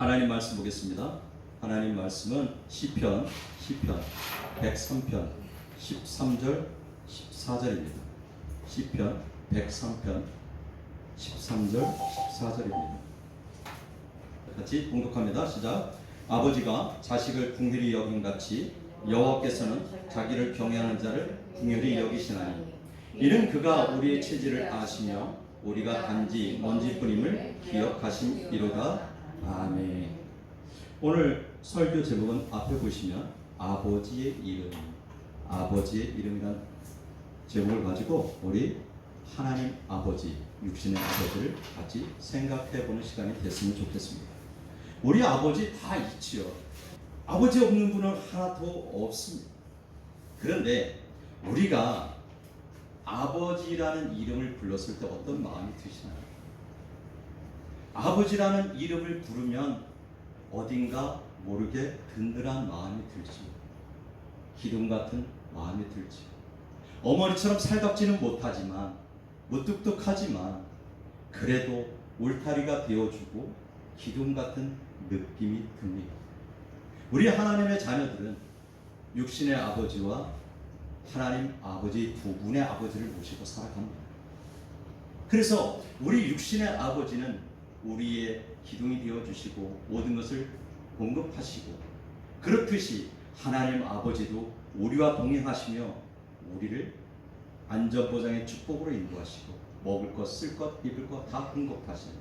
하나님 말씀 보겠습니다. 하나님 말씀은 시편 103편 13절 14절입니다. 시편 103편 13절 14절입니다. 같이 봉독합니다. 시작. 아버지가 자식을 긍휼히 여김같이 여호와께서는 자기를 경외하는 자를 긍휼히 여기시나니 이는 그가 우리의 체질을 아시며 우리가 단지 먼지뿐임을 기억하심이로다. 아멘. 오늘 설교 제목은 앞에 보시면 아버지의 이름이란 제목을 가지고 우리 하나님 아버지, 육신의 아버지를 같이 생각해 보는 시간이 됐으면 좋겠습니다. 우리 아버지 다 있지요. 아버지 없는 분은 하나도 없습니다. 그런데 우리가 아버지라는 이름을 불렀을 때 어떤 마음이 드시나요? 아버지라는 이름을 부르면 어딘가 모르게 든든한 마음이 들지, 기둥 같은 마음이 들지, 어머니처럼 살갑지는 못하지만 무뚝뚝하지만 그래도 울타리가 되어주고 기둥 같은 느낌이 듭니다. 우리 하나님의 자녀들은 육신의 아버지와 하나님 아버지 두 분의 아버지를 모시고 살아갑니다. 그래서 우리 육신의 아버지는 우리의 기둥이 되어주시고 모든 것을 공급하시고, 그렇듯이 하나님 아버지도 우리와 동행하시며 우리를 안전보장의 축복으로 인도하시고 먹을 것, 쓸 것, 입을 것 다 공급하시는,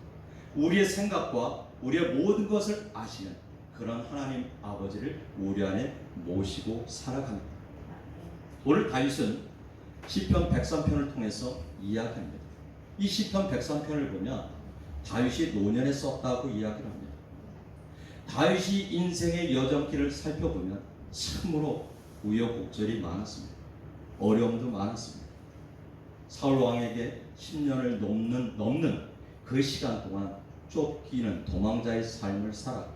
우리의 생각과 우리의 모든 것을 아시는 그런 하나님 아버지를 우리 안에 모시고 살아갑니다. 오늘 다윗은 시편 103편을 통해서 이야기합니다. 이 시편 103편을 보면 다윗이 노년에 썼다고 이야기를 합니다. 다윗이 인생의 여정길을 살펴보면 참으로 우여곡절이 많았습니다. 어려움도 많았습니다. 사울 왕에게 10년을 넘는 그 시간 동안 쫓기는 도망자의 삶을 살았고,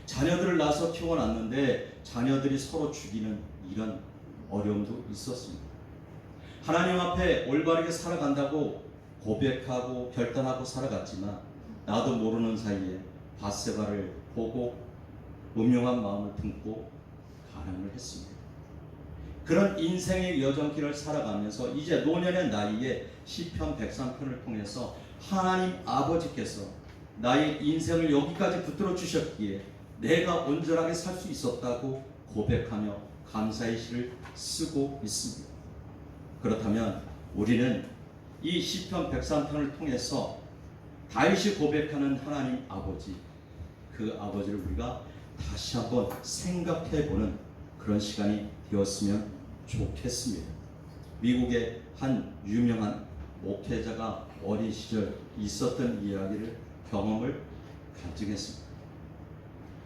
자녀들을 낳아서 키워놨는데 자녀들이 서로 죽이는 이런 어려움도 있었습니다. 하나님 앞에 올바르게 살아간다고 고백하고 결단하고 살아갔지만 나도 모르는 사이에 밧세바를 보고 음흉한 마음을 품고 간음을 했습니다. 그런 인생의 여정길을 살아가면서 이제 노년의 나이에 시편 103편을 통해서 하나님 아버지께서 나의 인생을 여기까지 붙들어 주셨기에 내가 온전하게 살 수 있었다고 고백하며 감사의 시를 쓰고 있습니다. 그렇다면 우리는 이 시편 103편을 통해서 다윗이 고백하는 하나님 아버지, 그 아버지를 우리가 다시 한번 생각해보는 그런 시간이 되었으면 좋겠습니다. 미국의 한 유명한 목회자가 어린 시절 있었던 경험을 간증했습니다.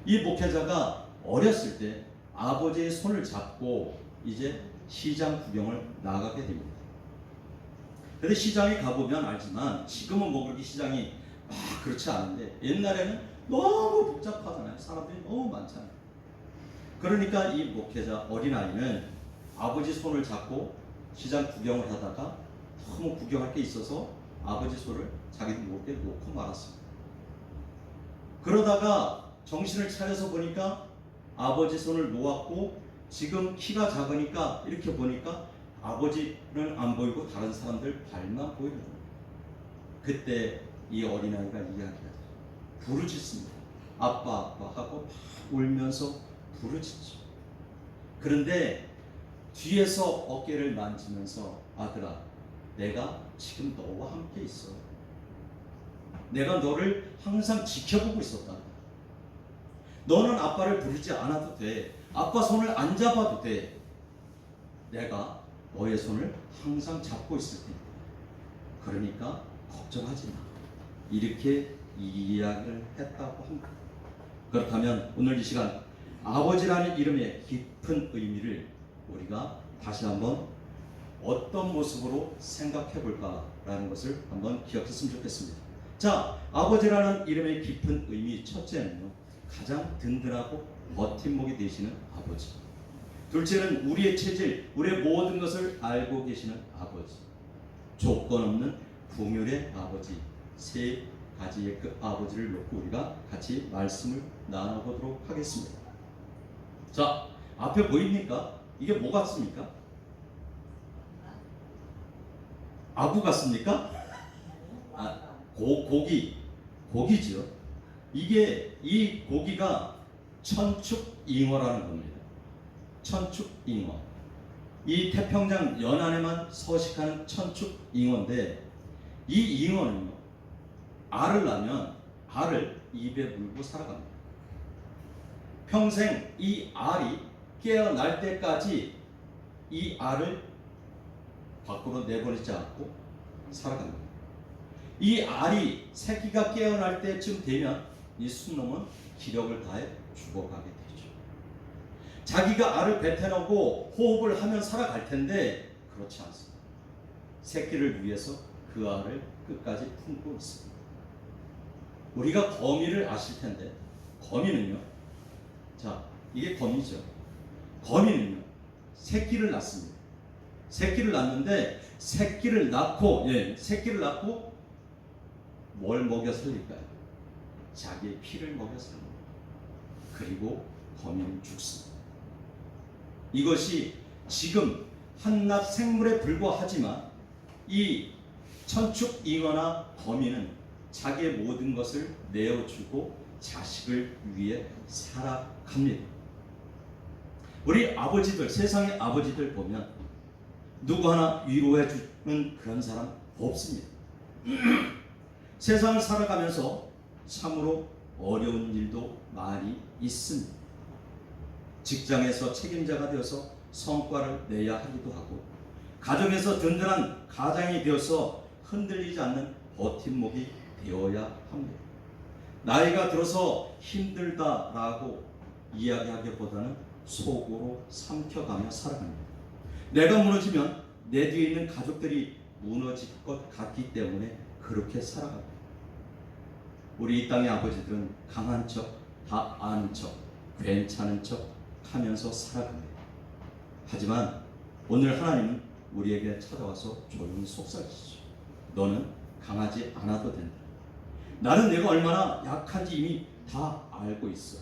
이 목회자가 어렸을 때 아버지의 손을 잡고 이제 시장 구경을 나가게 됩니다. 그런데 시장에 가보면 알지만 지금은 그렇게 시장이 그렇지 않은데 옛날에는 너무 복잡하잖아요. 사람들이 너무 많잖아요. 그러니까 이 목회자 어린아이는 아버지 손을 잡고 시장 구경을 하다가 너무 구경할 게 있어서 아버지 손을 자기도 모르게 놓고 말았습니다. 그러다가 정신을 차려서 보니까 아버지 손을 놓았고, 지금 키가 작으니까 이렇게 보니까 아버지는 안 보이고 다른 사람들 발만 보이는 거예요. 그때 이 어린아이가 이야기하죠. 부르짖습니다. 아빠 하고 막 울면서 부르짖죠. 그런데 뒤에서 어깨를 만지면서 아들아, 내가 지금 너와 함께 있어. 내가 너를 항상 지켜보고 있었다. 너는 아빠를 부르지 않아도 돼. 아빠 손을 안 잡아도 돼. 내가 너의 손을 항상 잡고 있을 테니까. 그러니까 걱정하지 마. 이렇게 이야기를 했다고 합니다. 그렇다면 오늘 이 시간 아버지라는 이름의 깊은 의미를 우리가 다시 한번 어떤 모습으로 생각해 볼까라는 것을 한번 기억했으면 좋겠습니다. 자, 아버지라는 이름의 깊은 의미, 첫째는요, 가장 든든하고 버팀목이 되시는 아버지. 둘째는 우리의 체질, 우리의 모든 것을 알고 계시는 아버지. 조건 없는 긍휼의 아버지. 세 가지의 그 아버지를 놓고 우리가 같이 말씀을 나눠보도록 하겠습니다. 자, 앞에 보입니까? 이게 뭐 같습니까? 아구 같습니까? 고기죠. 이 고기가 천축잉어라는 겁니다. 천축잉어. 이 태평양 연안에만 서식하는 천축잉어인데, 이 잉어는요, 알을 낳으면 알을 입에 물고 살아갑니다. 평생 이 알이 깨어날 때까지 이 알을 밖으로 내보내지 않고 살아갑니다. 이 알이 새끼가 깨어날 때쯤 되면 이 순놈은 기력을 다해 죽어가게 되죠. 자기가 알을 뱉어내고 호흡을 하면 살아갈 텐데 그렇지 않습니다. 새끼를 위해서 그 알을 끝까지 품고 있습니다. 우리가 거미를 아실 텐데, 거미는요, 자, 이게 거미죠. 거미는요, 새끼를 낳습니다. 새끼를 낳는데 새끼를 낳고 뭘 먹여 살릴까요? 자기의 피를 먹여 살립니다. 그리고 거미는 죽습니다. 이것이 지금 한낱 생물에 불과하지만 이 천축잉어나 거미는 자기의 모든 것을 내어주고 자식을 위해 살아갑니다. 우리 아버지들, 세상의 아버지들 보면 누구 하나 위로해 주는 그런 사람 없습니다. 세상을 살아가면서 참으로 어려운 일도 많이 있습니다. 직장에서 책임자가 되어서 성과를 내야 하기도 하고, 가정에서 든든한 가장이 되어서 흔들리지 않는 버팀목이 되어야 합니다. 나이가 들어서 힘들다라고 이야기하기보다는 속으로 삼켜가며 살아갑니다. 내가 무너지면 내 뒤에 있는 가족들이 무너질 것 같기 때문에 그렇게 살아갑니다. 우리 이 땅의 아버지들은 강한 척, 다 아는 척, 괜찮은 척 하면서 살아갑니다. 하지만 오늘 하나님은 우리에게 찾아와서 조용히 속삭이시죠. 너는 강하지 않아도 된다. 나는 내가 얼마나 약한지 이미 다 알고 있어.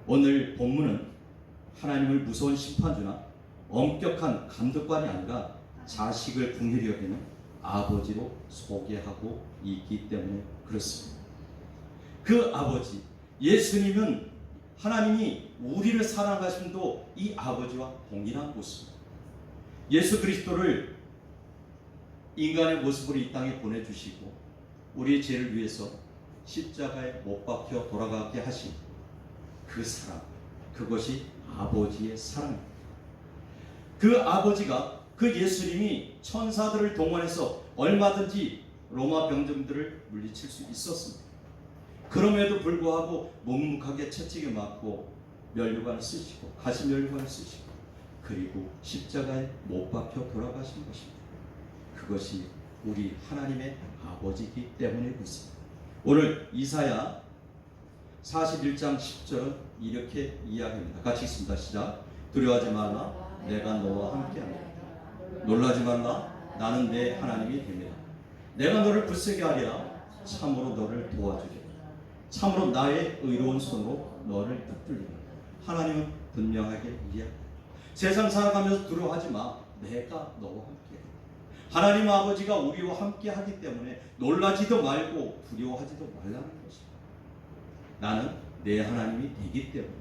오늘 본문은 하나님을 무서운 심판주나 엄격한 감독관이 아니라 자식을 긍휼히 여기는 아버지로 소개하고 있기 때문에 그렇습니다. 그 아버지 예수님은 하나님이 우리를 사랑하심도 이 아버지와 동일한 모습입니다. 예수 그리스도를 인간의 모습으로 이 땅에 보내주시고 우리의 죄를 위해서 십자가에 못 박혀 돌아가게 하신 그 사랑, 그것이 아버지의 사랑입니다. 그 아버지가, 그 예수님이 천사들을 동원해서 얼마든지 로마 병정들을 물리칠 수 있었습니다. 그럼에도 불구하고 묵묵하게 채찍에 맞고 면류관을 쓰시고 가시 면류관을 쓰시고 그리고 십자가에 못 박혀 돌아가신 것입니다. 그것이 우리 하나님의 아버지이기 때문에 그렇습니다. 오늘 이사야 41장 10절은 이렇게 이야기합니다. 같이 읽습니다. 시작. 두려워하지 말라, 내가 너와 함께하리라. 놀라지 말라, 나는 내 하나님이 됩니다. 내가 너를 굳세게 하리라. 참으로 너를 도와주리라. 참으로 나의 의로운 손으로 너를 붙들리라. 하나님은 분명하게 이야기합니다. 세상 살아가면서 두려워하지 마, 내가 너와 함께. 하나님 아버지가 우리와 함께 하기 때문에 놀라지도 말고 두려워하지도 말라는 것입니다. 나는 내 하나님이 되기 때문에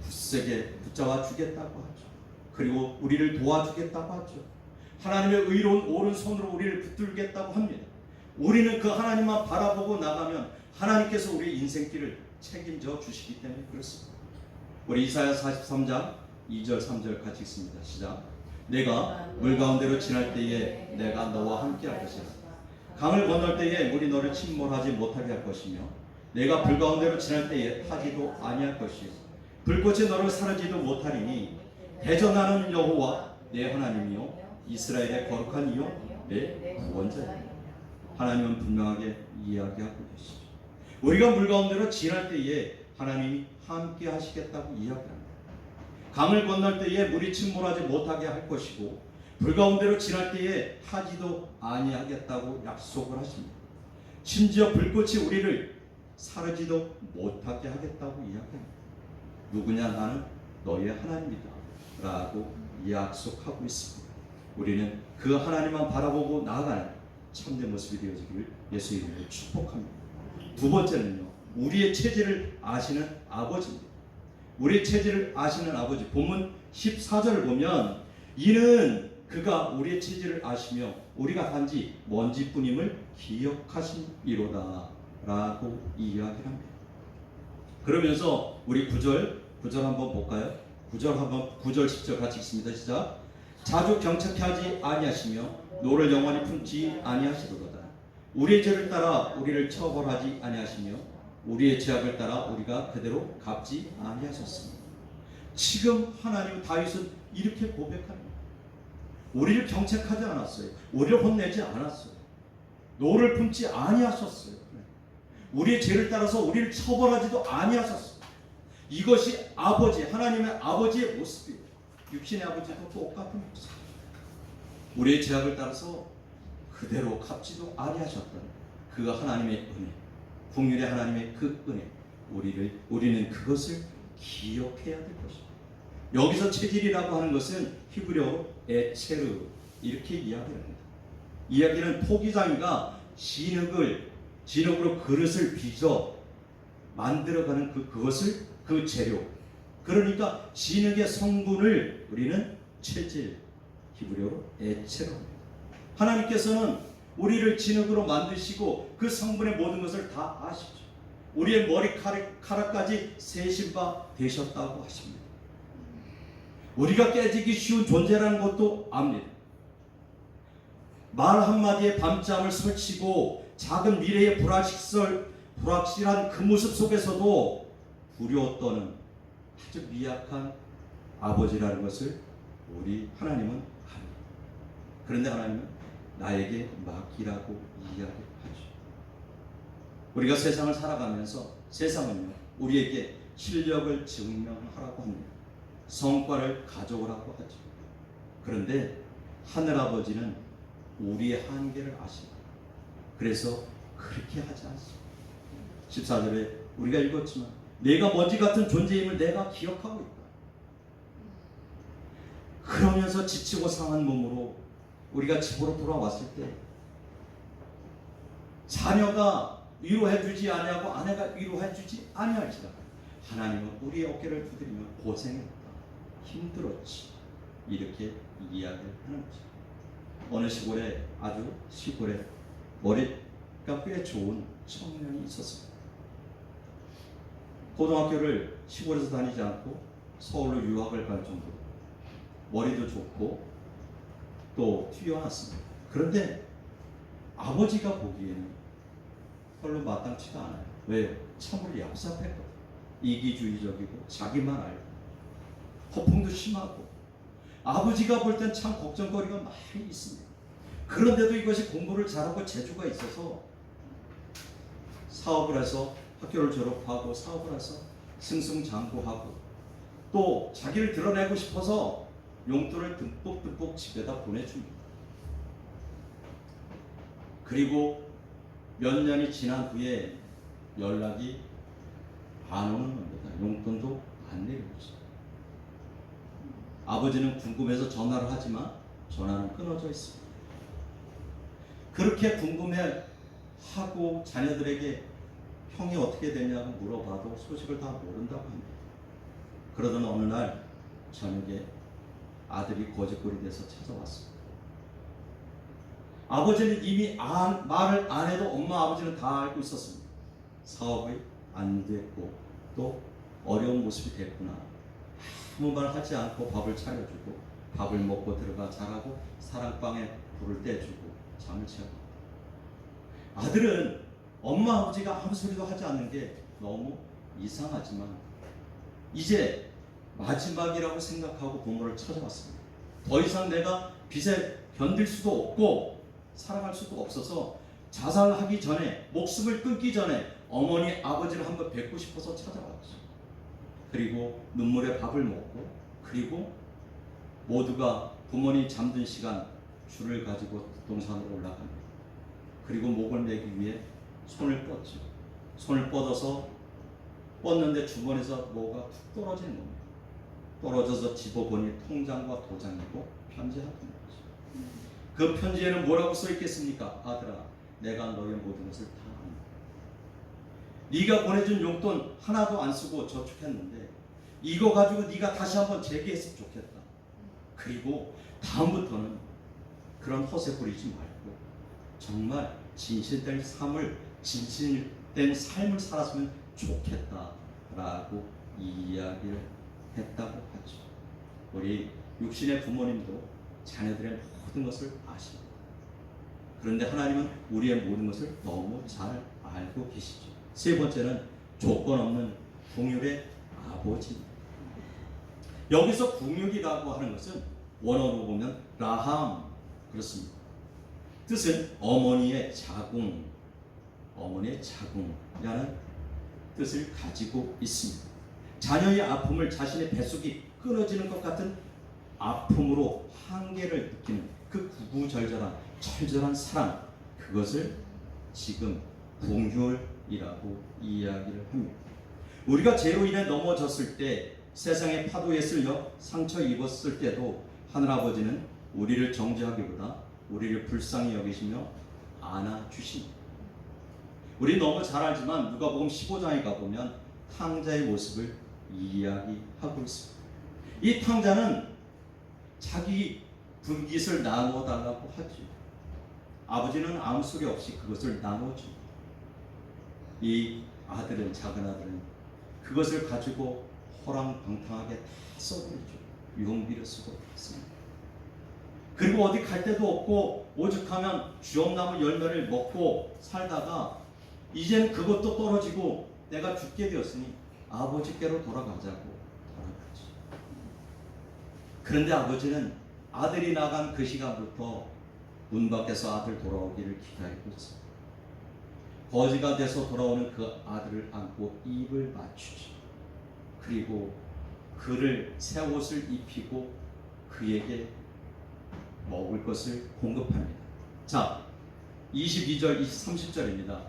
굳세게 붙잡아 주겠다고 하죠. 그리고 우리를 도와주겠다고 하죠. 하나님의 의로운 오른손으로 우리를 붙들겠다고 합니다. 우리는 그 하나님만 바라보고 나가면 하나님께서 우리의 인생길을 책임져 주시기 때문에 그렇습니다. 우리 이사야 43장 2절 3절 같이 읽습니다. 시작. 내가 물 가운데로 지날 때에 내가 너와 함께 할 것이라. 강을 건널 때에 물이 너를 침몰하지 못하게 할 것이며 내가 불 가운데로 지날 때에 타지도 아니할 것이요 불꽃이 너를 사르지도 못하리니 대전하는 여호와 내 하나님이요 이스라엘의 거룩한 이요 내 구원자이다. 하나님은 분명하게 이야기하고 계시죠. 우리가 물 가운데로 지날 때에 하나님이 함께 하시겠다고 이야기합니다. 강을 건널 때에 물이 침몰하지 못하게 할 것이고 불 가운데로 지날 때에 타지도 아니하겠다고 약속을 하십니다. 심지어 불꽃이 우리를 사르지도 못하게 하겠다고 이야기합니다. 누구냐? 나는 너희의 하나님이다 라고 약속하고 있습니다. 우리는 그 하나님만 바라보고 나아가는 참된 모습이 되어지기를 예수 이름으로 축복합니다. 두 번째는요, 우리의 체질을 아시는 아버지입니다. 우리의 체질을 아시는 아버지. 본문 14절을 보면 이는 그가 우리의 체질을 아시며 우리가 단지 먼지뿐임을 기억하심이로다 라고 이야기를 합니다. 그러면서 우리 9절 한번 볼까요? 9절 10절 같이 읽습니다. 시작. 자주 경책케 하지 아니하시며 노를 영원히 품지 아니하시도다. 우리의 죄를 따라 우리를 처벌하지 아니하시며 우리의 죄악을 따라 우리가 그대로 갚지 아니하셨습니다. 지금 하나님 다윗은 이렇게 고백합니다. 우리를 경책하지 않았어요. 우리를 혼내지 않았어요. 노를 품지 아니하셨어요. 우리의 죄를 따라서 우리를 처벌하지도 아니하셨어요. 이것이 아버지, 하나님의 아버지의 모습이에요. 육신의 아버지도 똑같은 모습. 우리의 죄악을 따라서 그대로 갚지도 아니하셨던 그 하나님의 은혜, 긍휼의 하나님의 그 은혜, 우리는 그것을 기억해야 될 것입니다. 여기서 체질이라고 하는 것은 히브리어로 에체르 이렇게 이야기합니다. 이야기는 토기장이가 진흙으로 그릇을 빚어 만들어가는 그것을 그 재료. 그러니까 진흙의 성분을 우리는 체질, 히브리어로 에체르 합니다. 하나님께서는 우리를 진흙으로 만드시고 그 성분의 모든 것을 다 아시죠. 우리의 머리카락까지 세신 바 되셨다고 하십니다. 우리가 깨지기 쉬운 존재라는 것도 압니다. 말 한마디에 밤잠을 설치고 작은 미래의 불확실한 그 모습 속에서도 두려워 떠는 아주 미약한 아버지라는 것을 우리 하나님은 압니다. 그런데 하나님은 나에게 맡기라고 이야기하죠. 우리가 세상을 살아가면서 세상은요, 우리에게 실력을 증명하라고 합니다. 성과를 가져오라고 하죠. 그런데 하늘아버지는 우리의 한계를 아십니다. 그래서 그렇게 하지 않습니다. 14절에 우리가 읽었지만 내가 먼지 같은 존재임을 내가 기억하고 있다. 그러면서 지치고 상한 몸으로 우리가 집으로 돌아왔을 때 자녀가 위로해주지 아니하고 아내가 위로해주지 아니할지라도 하나님은 우리의 어깨를 두드리며 고생했다, 힘들었지, 이렇게 이야기를 하는 거죠. 어느 시골에, 아주 시골에 머리가 꽤 좋은 청년이 있었습니다. 고등학교를 시골에서 다니지 않고 서울로 유학을 갈 정도로 머리도 좋고 또 뛰어났습니다. 그런데 아버지가 보기에는 별로 마땅치가 않아요. 왜요? 참으로 얍삽했거든요. 이기주의적이고 자기만 알고 허풍도 심하고 아버지가 볼 땐 참 걱정거리가 많이 있습니다. 그런데도 이것이 공부를 잘하고 재주가 있어서 사업을 해서 학교를 졸업하고 사업을 해서 승승장구하고 또 자기를 드러내고 싶어서 용돈을 듬뿍 집에다 보내줍니다. 그리고 몇 년이 지난 후에 연락이 안 오는 겁니다. 용돈도 안 내려오죠. 아버지는 궁금해서 전화를 하지만 전화는 끊어져 있습니다. 그렇게 궁금해하고 자녀들에게 형이 어떻게 되냐고 물어봐도 소식을 다 모른다고 합니다. 그러던 어느 날 저녁에 아들이 거짓골이 돼서 찾아왔습니다. 아버지는 이미 말을 안 해도 엄마 아버지는 다 알고 있었습니다. 사업이 안 됐고 또 어려운 모습이 됐구나. 아무 말 하지 않고 밥을 차려주고 밥을 먹고 들어가 자라고 사랑방에 불을 떼주고 잠을 채우고. 아들은 엄마 아버지가 아무 소리도 하지 않는 게 너무 이상하지만 이제 마지막이라고 생각하고 부모를 찾아왔습니다. 더 이상 내가 빚에 견딜 수도 없고 살아갈 수도 없어서 자살하기 전에, 목숨을 끊기 전에 어머니 아버지를 한번 뵙고 싶어서 찾아왔죠. 그리고 눈물에 밥을 먹고, 그리고 모두가 부모님 잠든 시간 줄을 가지고 동산으로 올라갑니다. 그리고 목을 매기 위해 손을 뻗죠. 손을 뻗어서 뻗는데 주머니에서 뭐가 툭 떨어지는 겁니다. 떨어져서 집어보니 통장과 도장이고 편지가 된 거죠. 그 편지에는 뭐라고 써 있겠습니까? 아들아, 내가 너의 모든 것을 다 안다. 네가 보내준 용돈 하나도 안 쓰고 저축했는데 이거 가지고 네가 다시 한번 재기했으면 좋겠다. 그리고 다음부터는 그런 허세 부리지 말고 정말 진실된 삶을 살았으면 좋겠다라고 이야기를 했다고 하죠. 우리 육신의 부모님도 자녀들의 모든 것을 아십니다. 그런데 하나님은 우리의 모든 것을 너무 잘 알고 계시죠. 세 번째는 조건 없는 긍휼의 아버지입니다. 여기서 긍휼이라고 하는 것은 원어로 보면 라함 그렇습니다. 뜻은 어머니의 자궁이라는 뜻을 가지고 있습니다. 자녀의 아픔을 자신의 뱃속이 끊어지는 것 같은 아픔으로 한계를 느끼는 그 구구절절한 철저한 사랑, 그것을 지금 긍휼이라고 이야기를 합니다. 우리가 죄로 인해 넘어졌을 때, 세상의 파도에 쓸려 상처 입었을 때도 하늘아버지는 우리를 정죄하기보다 우리를 불쌍히 여기시며 안아주십니다. 우리 너무 잘 알지만 누가복음 15장에 가보면 탕자의 모습을 이야기하고 있습니다. 이 탕자는 자기 분깃을 나누어 달라고 하죠. 아버지는 아무 소리 없이 그것을 나누어줘. 이 아들은, 작은 아들은 그것을 가지고 호랑방탕하게 다 써버리죠. 유흥비를 쓰고 있습니다. 그리고 어디 갈 데도 없고 오죽하면 주엄나무 열매를 먹고 살다가 이제는 그것도 떨어지고 내가 죽게 되었으니 아버지께로 돌아가자고 돌아가지. 그런데 아버지는 아들이 나간 그 시간부터 문 밖에서 아들 돌아오기를 기다리고 있습니다. 거지가 돼서 돌아오는 그 아들을 안고 입을 맞추죠. 그리고 그를 새 옷을 입히고 그에게 먹을 것을 공급합니다. 자, 22절, 30절입니다.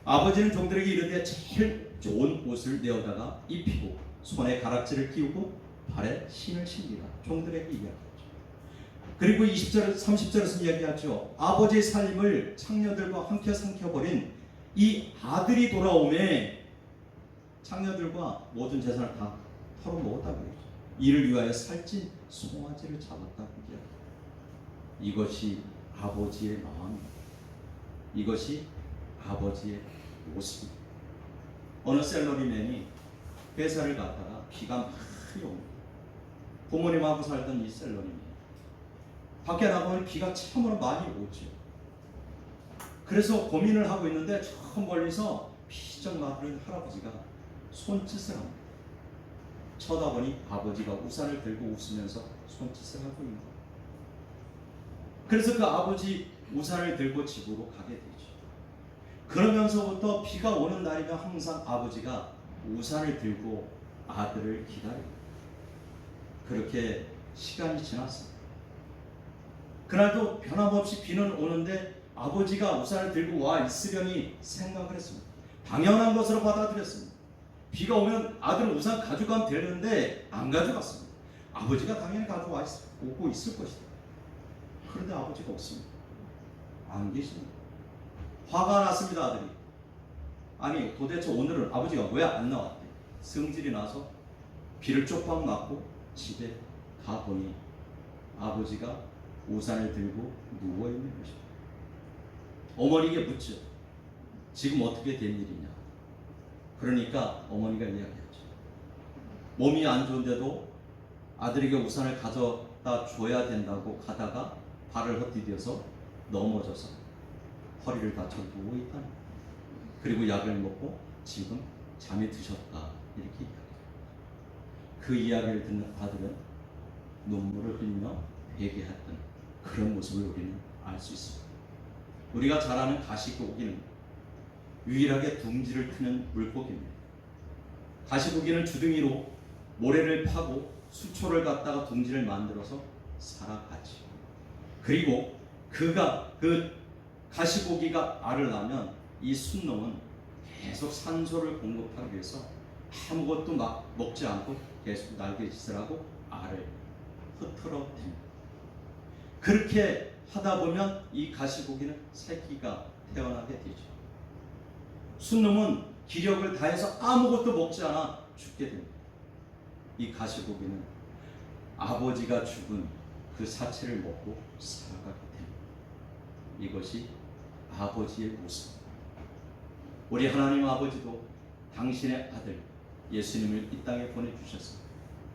아버지는 종들에게 이르되 제일 좋은 옷을 내어다가 입히고 손에 가락지를 끼우고 발에 신을 신기라. 종들에게 이야기하죠. 그리고 20절, 30절에서 이야기하죠. 아버지의 살림을 창녀들과 함께 삼켜버린 이 아들이 돌아오매 창녀들과 모든 재산을 다 털어먹었다고 그러죠. 이를 위하여 살찐 송아지를 잡았다고 이야기합니다. 이것이 아버지의 마음입니다. 이것이 아버지의 모습입니다. 어느 셀러리맨이 회사를 갔다가 비가 많이 옵니다. 부모님하고 살던 이 셀러리맨 밖에 나가면 비가 참으로 많이 오죠. 그래서 고민을 하고 있는데 저 멀리서 피적 마른 할아버지가 손짓을 합니다. 쳐다보니 아버지가 우산을 들고 웃으면서 손짓을 하고 있는 거예요. 그래서 그 아버지 우산을 들고 집으로 가게 되죠. 그러면서부터 비가 오는 날이면 항상 아버지가 우산을 들고 아들을 기다립니다. 그렇게 시간이 지났습니다. 그날도 변함없이 비는 오는데 아버지가 우산을 들고 와 있으려니 생각을 했습니다. 당연한 것으로 받아들였습니다. 비가 오면 아들은 우산 가져가면 되는데 안 가져갔습니다. 아버지가 당연히 가져와 오고 있을 것이다. 그런데 아버지가 없습니다. 안 계십니다. 화가 났습니다. 아들이. 아니 도대체 오늘은 아버지가 왜 안 나왔대? 성질이 나서 비를 쪽박 맞고 집에 가보니 아버지가 우산을 들고 누워있는 것입니다. 어머니에게 묻죠. 지금 어떻게 된 일이냐? 그러니까 어머니가 이야기하죠. 몸이 안 좋은데도 아들에게 우산을 가져다 줘야 된다고 가다가 발을 헛디뎌서 넘어져서 허리를 다쳐 누워있다는 거예요. 그리고 약을 먹고 지금 잠이 드셨다 이렇게 이야기해요. 그 이야기를 듣는 아들은 눈물을 흘리며 회개했던 그런 모습을 우리는 알 수 있습니다. 우리가 잘 아는 가시고기는 유일하게 둥지를 트는 물고기입니다. 가시고기는 주둥이로 모래를 파고 수초를 갖다가 둥지를 만들어서 살아가죠. 그리고 그 가시고기가 알을 낳으면 이 순놈은 계속 산소를 공급하기 위해서 아무것도 막 먹지 않고 계속 날개짓을 하고 알을 흩어댑니다. 그렇게 하다 보면 이 가시고기는 새끼가 태어나게 되죠. 순놈은 기력을 다해서 아무것도 먹지 않아 죽게 됩니다. 이 가시고기는 아버지가 죽은 그 사체를 먹고 살아가게 됩니다. 이것이 아버지의 모습. 우리 하나님 아버지도 당신의 아들 예수님을 이 땅에 보내주셔서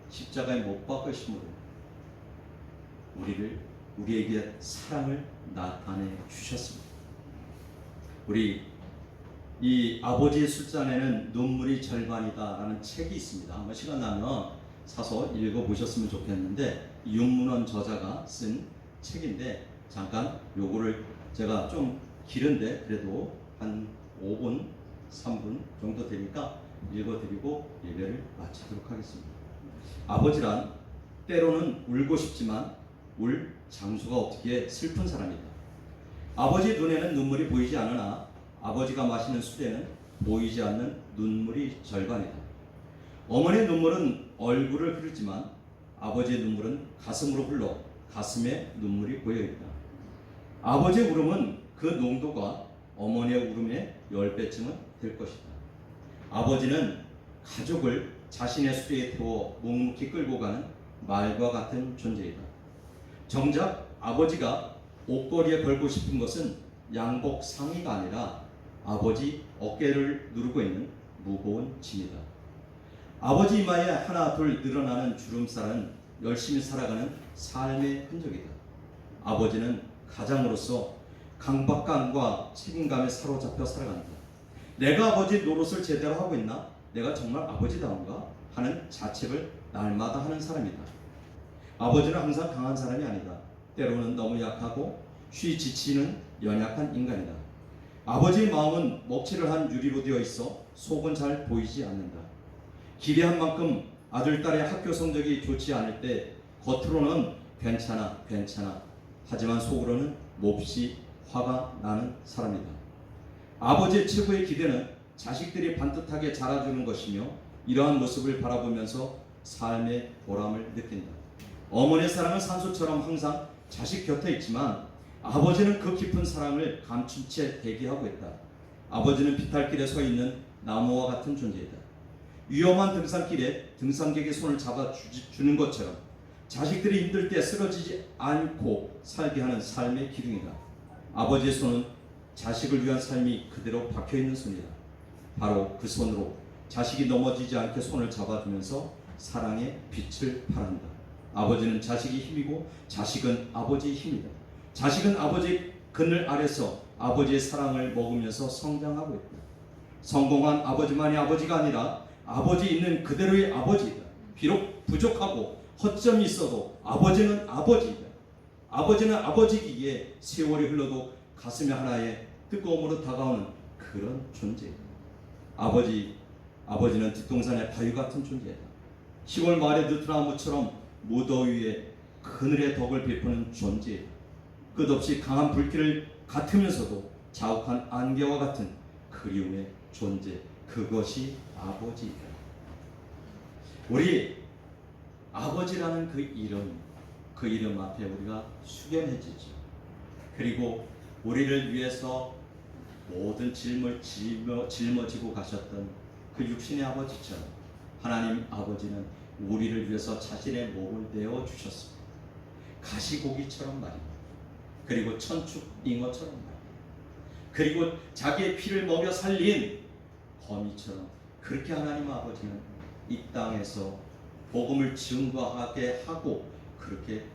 십자가에 못 박으심으로 우리에게 사랑을 나타내 주셨습니다. 우리 이 아버지의 술잔에는 눈물이 절반이다 라는 책이 있습니다. 한번 시간 나면 사서 읽어보셨으면 좋겠는데 윤문원 저자가 쓴 책인데 잠깐 요거를 제가 좀 길은데 그래도 한 5분, 3분 정도 되니까 읽어드리고 예배를 마치도록 하겠습니다. 아버지란 때로는 울고 싶지만 울 장수가 없기에 슬픈 사람이다. 아버지 눈에는 눈물이 보이지 않으나 아버지가 마시는 술에는 보이지 않는 눈물이 절반이다. 어머니의 눈물은 얼굴을 흐르지만 아버지의 눈물은 가슴으로 흘러 가슴에 눈물이 고여있다. 아버지의 울음은 그 농도가 어머니의 울음의 10배쯤은 될 것이다. 아버지는 가족을 자신의 수레에 태워 묵묵히 끌고 가는 말과 같은 존재이다. 정작 아버지가 옷걸이에 걸고 싶은 것은 양복 상의가 아니라 아버지 어깨를 누르고 있는 무거운 짐이다. 아버지 이마에 하나 둘 늘어나는 주름살은 열심히 살아가는 삶의 흔적이다. 아버지는 가장으로서 강박감과 책임감에 사로잡혀 살아간다. 내가 아버지 노릇을 제대로 하고 있나? 내가 정말 아버지다운가? 하는 자책을 날마다 하는 사람이다. 아버지는 항상 강한 사람이 아니다. 때로는 너무 약하고 쉬 지치는 연약한 인간이다. 아버지의 마음은 먹칠을 한 유리로 되어 있어 속은 잘 보이지 않는다. 기대한 만큼 아들, 딸의 학교 성적이 좋지 않을 때 겉으로는 괜찮아 하지만 속으로는 몹시 화가 나는 사람이다. 아버지의 최고의 기대는 자식들이 반듯하게 자라주는 것이며 이러한 모습을 바라보면서 삶의 보람을 느낀다. 어머니의 사랑은 산소처럼 항상 자식 곁에 있지만 아버지는 그 깊은 사랑을 감춘 채 대기하고 있다. 아버지는 비탈길에 서 있는 나무와 같은 존재이다. 위험한 등산길에 등산객의 손을 잡아주는 것처럼 자식들이 힘들 때 쓰러지지 않고 살게 하는 삶의 기둥이다. 아버지의 손은 자식을 위한 삶이 그대로 박혀있는 손이다. 바로 그 손으로 자식이 넘어지지 않게 손을 잡아주면서 사랑의 빛을 발한다. 아버지는 자식이 힘이고 자식은 아버지의 힘이다. 자식은 아버지의 그늘 아래서 아버지의 사랑을 먹으면서 성장하고 있다. 성공한 아버지만이 아버지가 아니라 아버지 있는 그대로의 아버지이다. 비록 부족하고 허점이 있어도 아버지는 아버지이다. 아버지는 아버지이기에 세월이 흘러도 가슴에 하나의 뜨거움으로 다가오는 그런 존재이다. 아버지는 뒷동산의 바위 같은 존재이다. 10월 말의 느트나무처럼 무더위에 그늘의 덕을 베푸는 존재이다. 끝없이 강한 불길을 같으면서도 자욱한 안개와 같은 그리움의 존재, 그것이 아버지이다. 우리 아버지라는 그 이름 앞에 우리가 숙연해지죠. 그리고 우리를 위해서 모든 짐을 짊어지고 가셨던 그 육신의 아버지처럼 하나님 아버지는 우리를 위해서 자신의 몸을 내어 주셨습니다. 가시고기처럼 말입니다. 그리고 천축 잉어처럼 말입니다. 그리고 자기의 피를 먹여 살린 거미처럼 그렇게 하나님 아버지는 이 땅에서 복음을 증거하게 하고 그렇게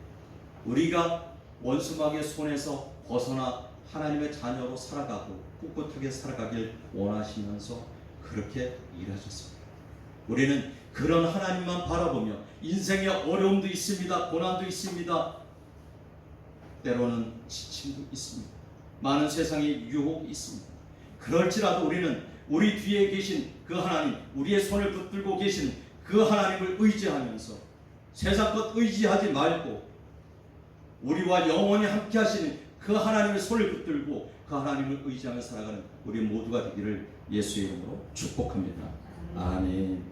우리가 원수마귀의 손에서 벗어나 하나님의 자녀로 살아가고 꿋꿋하게 살아가길 원하시면서 그렇게 일하셨습니다. 우리는 그런 하나님만 바라보며 인생의 어려움도 있습니다. 고난도 있습니다. 때로는 지침도 있습니다. 많은 세상의 유혹이 있습니다. 그럴지라도 우리는 우리 뒤에 계신 그 하나님, 우리의 손을 붙들고 계신 그 하나님을 의지하면서 세상 것 의지하지 말고 우리와 영원히 함께 하시는 그 하나님의 손을 붙들고 그 하나님을 의지하며 살아가는 우리 모두가 되기를 예수의 이름으로 축복합니다. 아멘.